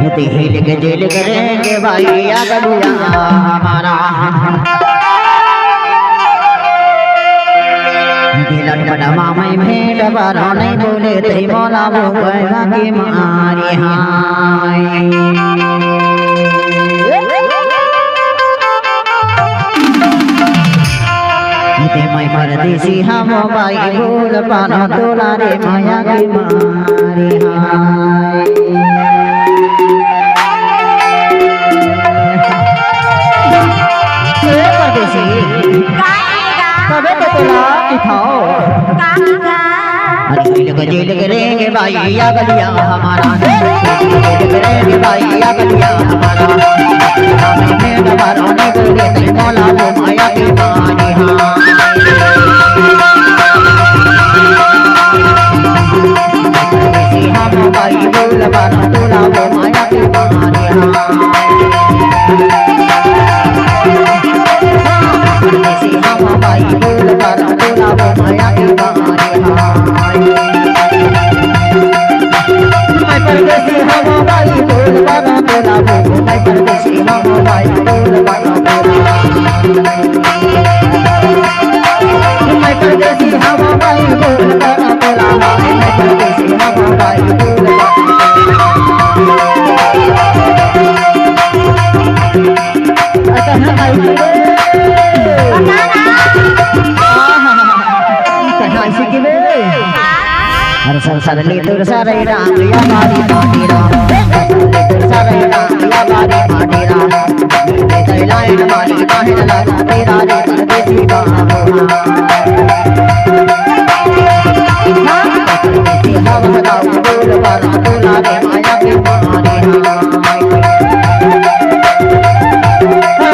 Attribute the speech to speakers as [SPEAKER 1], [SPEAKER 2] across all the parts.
[SPEAKER 1] दिल के दिल करेंगे भाई या गलिया हमारा दिलन बड़ा मैं भेड़ बारा नहीं बोले तेरी मौला वो कहना की मारी हाय मैं परदेसी हम भाई बोल पाना तोला रे माया की मारी हाय परदेसी कबे तो तोला उठाओ दिल करेंगे भाई या गलिया हमारा दिल करेंगे भाई या गलिया हमारा हमें दबारा नहीं बोले तेरे मौला वो माया की मारी हम भाई बोल बारा तोला वो माया की मारी हम भाई बोल बारा तोला वो माया की मारी मैं परदेसी हम भाई बोल बारा तोला वो मैं परदेसी हम भाई बोल बारा तोला मैं परदेसी हम भाई बोल बारा तोला मैं परदेसी हम भाई बोल हर संसार ले तुर सारे राम या मारी माटी राम तुर सारे राम या मारी माटी राम तेरे लाइन मारी काहे लगा तेरा रे परदेसी बाबा परदेसी हम बताओ बोल बारा तोला रे माया के मारे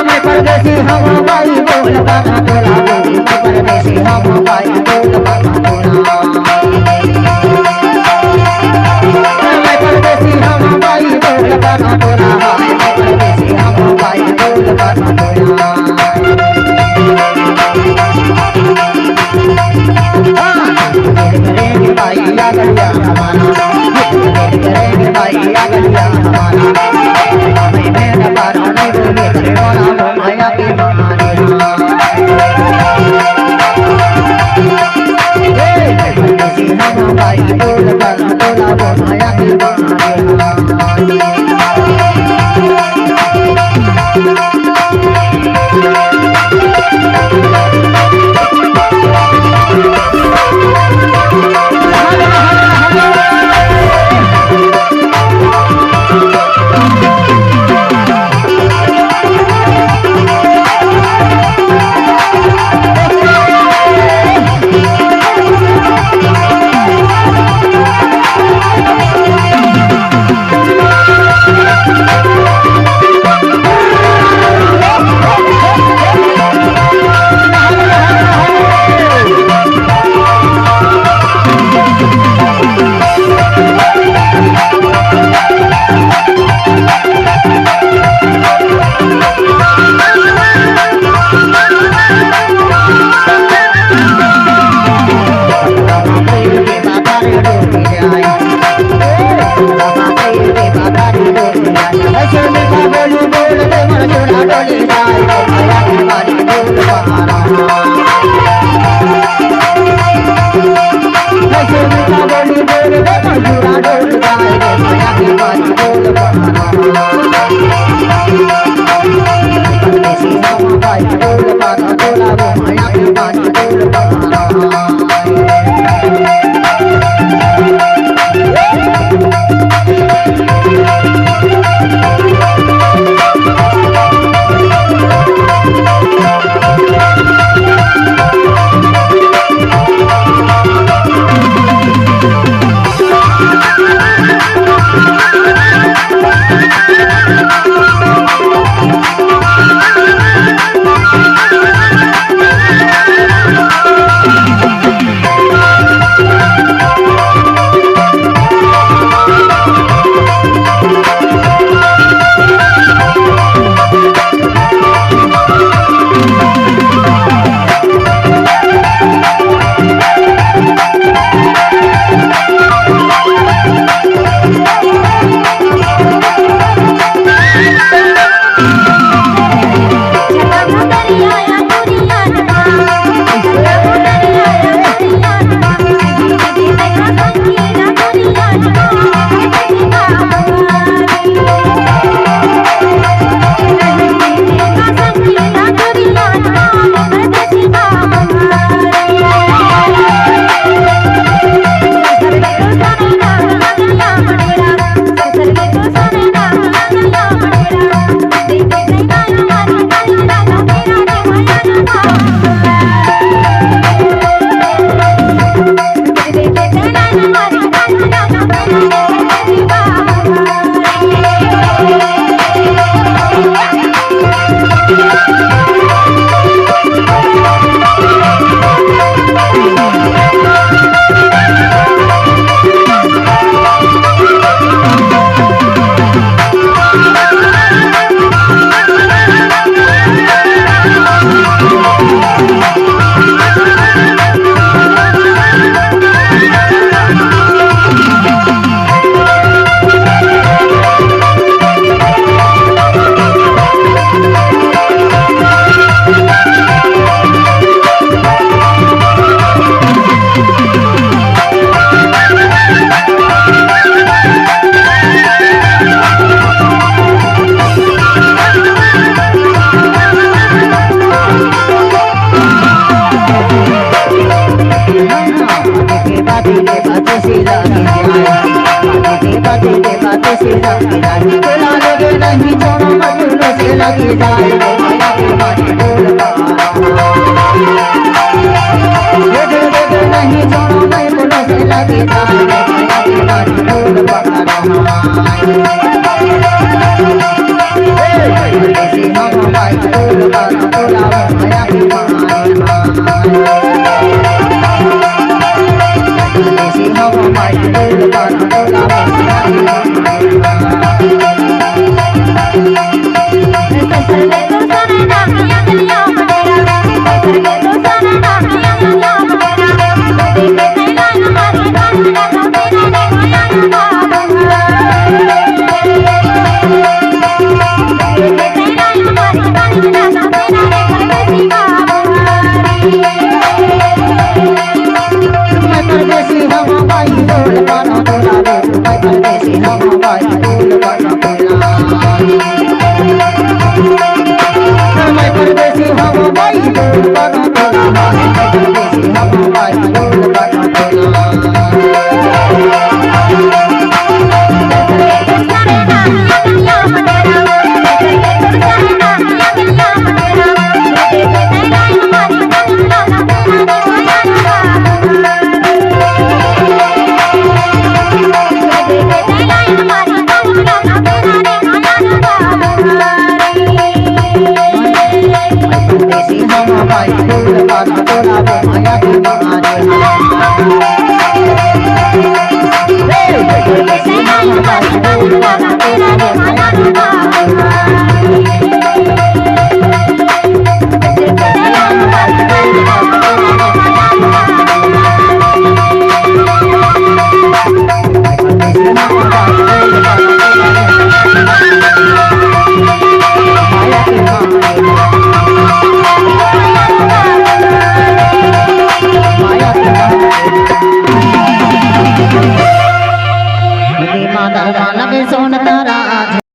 [SPEAKER 1] मैं परदेसी हम भाई बोल बारा तोला मैं परदेसी हम भाई बोल बारा तोला परदेसी हम भाई बोल बारा तोला परदेसी हम भाई बोल बारा तोला करेंगे भाई या गलिया हमारा करेंगे भाई या गलिया हमारा हमें मेरा बारा नहीं बोले तेरे मौला वो माया की मारी परदेसी हम भाई बोल बारा तोला वो माया की मारी से लगी जाए बोला लगे नहीं छोड़ो मैं फूलों से लगी जाए माया के मारे बोल पारा नहीं छोड़ो मैं फूलों से लगी जाए माया के मारे बोल पारा